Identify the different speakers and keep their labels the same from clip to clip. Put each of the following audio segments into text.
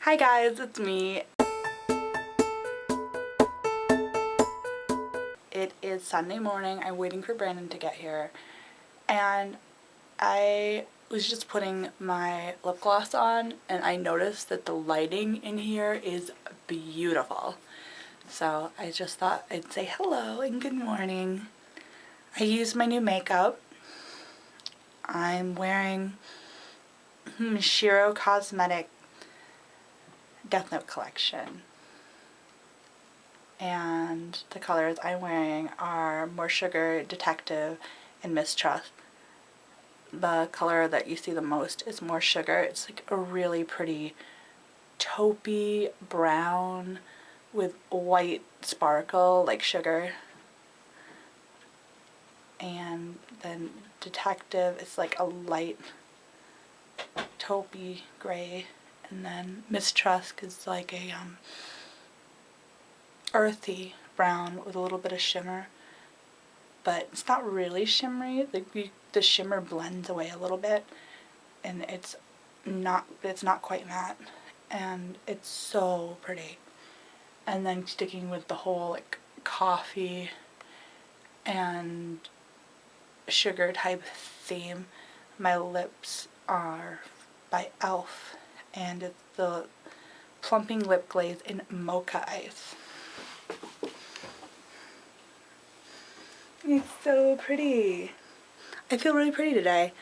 Speaker 1: Hi guys, it's me. It is Sunday morning. I'm waiting for Brandon to get here. And I was just putting my lip gloss on and I noticed that the lighting in here is beautiful. So I just thought I'd say hello and good morning. I used my new makeup. I'm wearing Shiro Cosmetic Death Note collection. And the colors I'm wearing are More Sugar, Detective, and Mistrust. The color that you see the most is More Sugar. It's like a really pretty taupey brown with white sparkle like sugar. And then Detective is like a light taupey gray. And then Mistrust is like a earthy brown with a little bit of shimmer, but it's not really shimmery. The shimmer blends away a little bit, and it's not quite matte, and it's so pretty. And then sticking with the whole like coffee and sugar type theme, my lips are by e.l.f. and it's the Plumping Lip Glaze in Mocha Ice. It's so pretty. I feel really pretty today.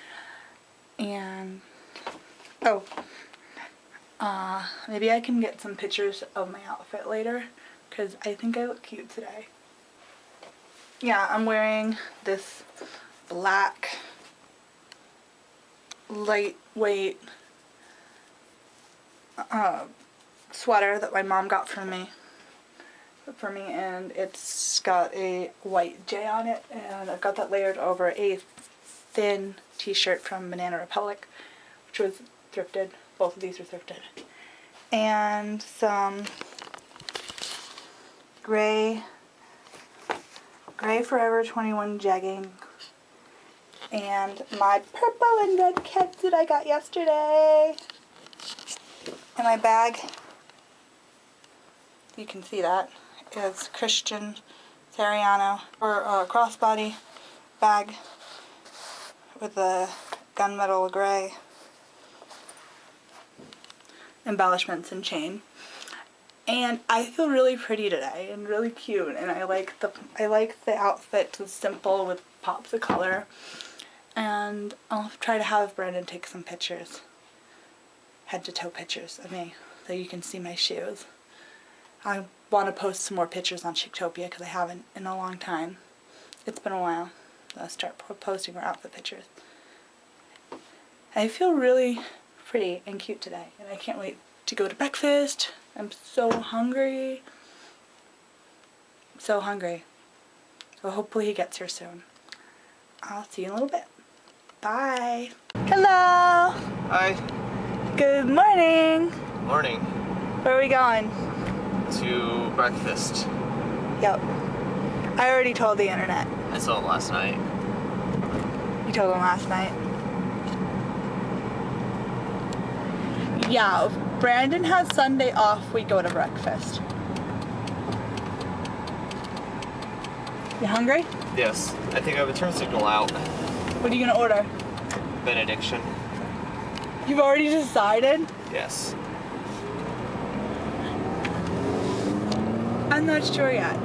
Speaker 1: And maybe I can get some pictures of my outfit later because I think I look cute today. Yeah, I'm wearing this black lightweight sweater that my mom got for me, and it's got a white J on it, and I've got that layered over a thin t-shirt from Banana Republic, which was thrifted. Both of these were thrifted. And some gray Forever 21 jegging, and my purple and red Keds that I got yesterday. And my bag, you can see that, is Christian Siriano, or a crossbody bag with a gunmetal gray embellishments and chain. And I feel really pretty today and really cute, and I like the outfit. It's simple with pops of color. And I'll try to have Brandon take some pictures, head to toe pictures of me, so you can see my shoes. I want to post some more pictures on Chicktopia because I haven't in a long time. It's been a while. I'll start posting more outfit pictures. I feel really pretty and cute today, and I can't wait to go to breakfast. I'm so hungry. So hungry. So hopefully he gets here soon. I'll see you in a little bit. Bye. Hello.
Speaker 2: Hi.
Speaker 1: Good morning.
Speaker 2: Morning.
Speaker 1: Where are we going?
Speaker 2: To breakfast.
Speaker 1: Yep. I already told the internet.
Speaker 2: I saw it last night.
Speaker 1: You told them last night? Yeah, if Brandon has Sunday off, we go to breakfast. You hungry?
Speaker 2: Yes. I think I have a turn signal out.
Speaker 1: What are you gonna order?
Speaker 2: Benediction.
Speaker 1: You've already decided?
Speaker 2: Yes.
Speaker 1: I'm not sure yet.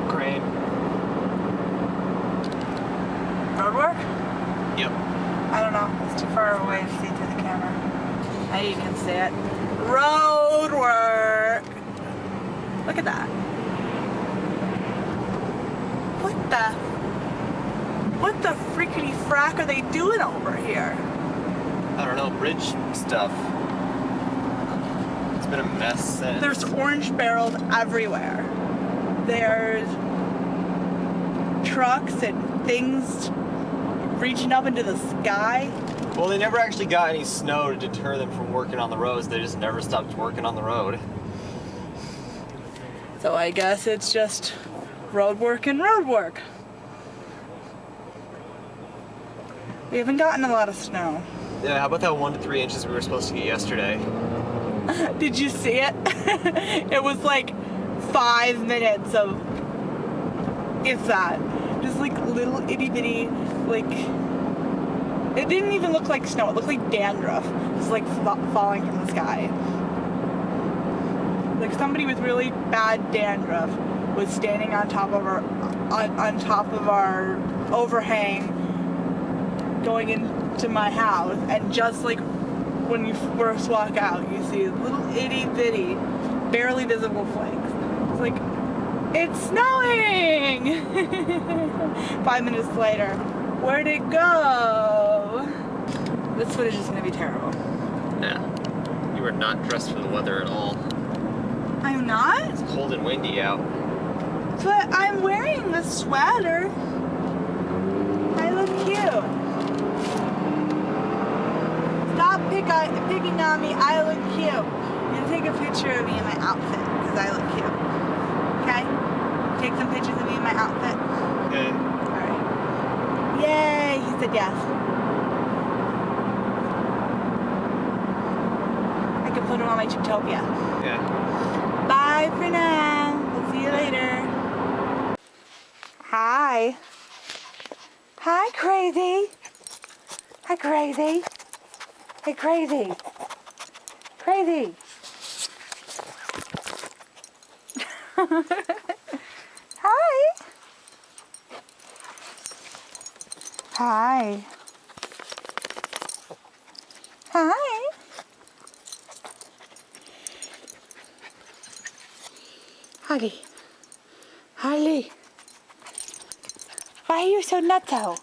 Speaker 2: Crane.
Speaker 1: Road work?
Speaker 2: Yep.
Speaker 1: I don't know. It's too far away to see through the camera. Now you can see it. Road work! Look at that. What the freakity frack are they doing over here?
Speaker 2: I don't know, bridge stuff. It's been a mess since.
Speaker 1: There's orange barrels everywhere. There's trucks and things reaching up into the sky.
Speaker 2: Well, they never actually got any snow to deter them from working on the roads. They just never stopped working on the road.
Speaker 1: So I guess it's just road work and road work. We haven't gotten a lot of snow.
Speaker 2: Yeah, how about that 1 to 3 inches we were supposed to get yesterday?
Speaker 1: Did you see it? It was like 5 minutes of, if that, just like little itty bitty, like, it didn't even look like snow, it looked like dandruff. It's like falling from the sky. Like somebody with really bad dandruff was standing on top of our overhang going into my house, and just like when you first walk out, you see little itty bitty, barely visible flakes. It's like, it's snowing! 5 minutes later, where'd it go? This footage is gonna be terrible.
Speaker 2: Yeah. You are not dressed for the weather at all.
Speaker 1: I'm not?
Speaker 2: It's cold and windy out.
Speaker 1: But I'm wearing the sweater. I look cute. Stop picking on me. I look cute. I'm gonna take a picture of me in my outfit because I look cute. Okay? Take some pictures of me in my outfit.
Speaker 2: Okay.
Speaker 1: Alright. Yay! He said yes. I can put him on my Chiptopia.
Speaker 2: Yeah.
Speaker 1: Bye for now. We'll see you later. Hi. Hi, crazy. Hi, crazy. Hey, crazy. Crazy. Hi. Hi. Hi. Harley. Harley. Why are you so nutso?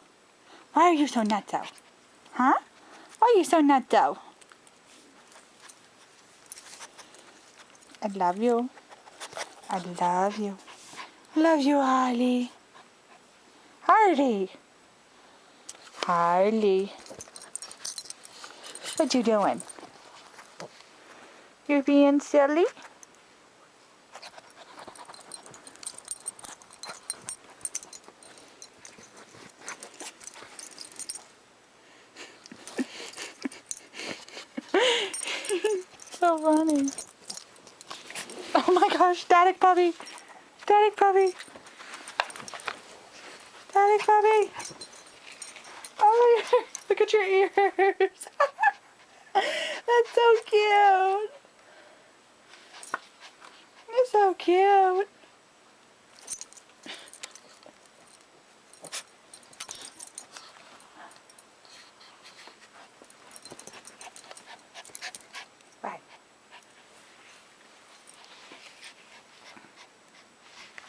Speaker 1: Why are you so nutso? Huh? Why are you so nutso? I love you. I love you. Love you, Harley. Harley. Harley. What you doing? You're being silly? So funny. Oh my gosh, static puppy. Static puppy. Static puppy. Oh, look at your ears. That's so cute. You're so cute. Bye.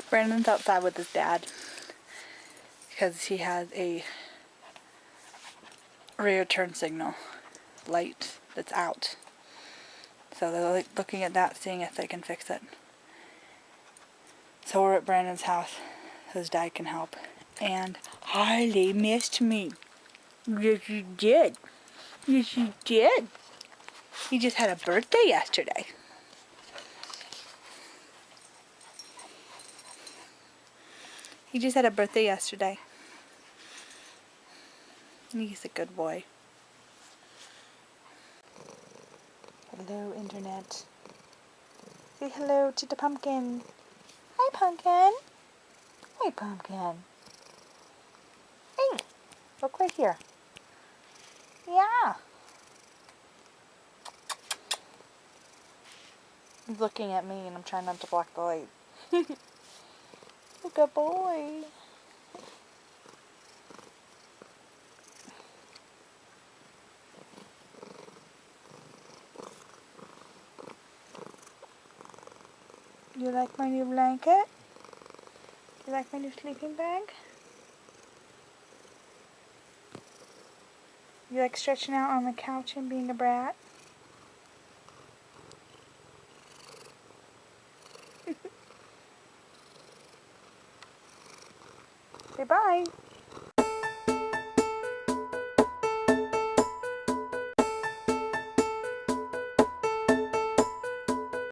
Speaker 1: Brandon's outside with his dad because he has a rear turn signal light that's out. So they're like looking at that, seeing if they can fix it. So we're at Brandon's house so his dad can help. And Harley missed me. Yes, you did. Yes, you did. He just had a birthday yesterday. He just had a birthday yesterday. He's a good boy. Hello, Internet. Say hello to the pumpkin. Hi, Pumpkin. Hi, Pumpkin. Hey, look right here. Yeah. He's looking at me and I'm trying not to block the light. Good boy. You like my new blanket? You like my new sleeping bag? You like stretching out on the couch and being a brat? Say bye.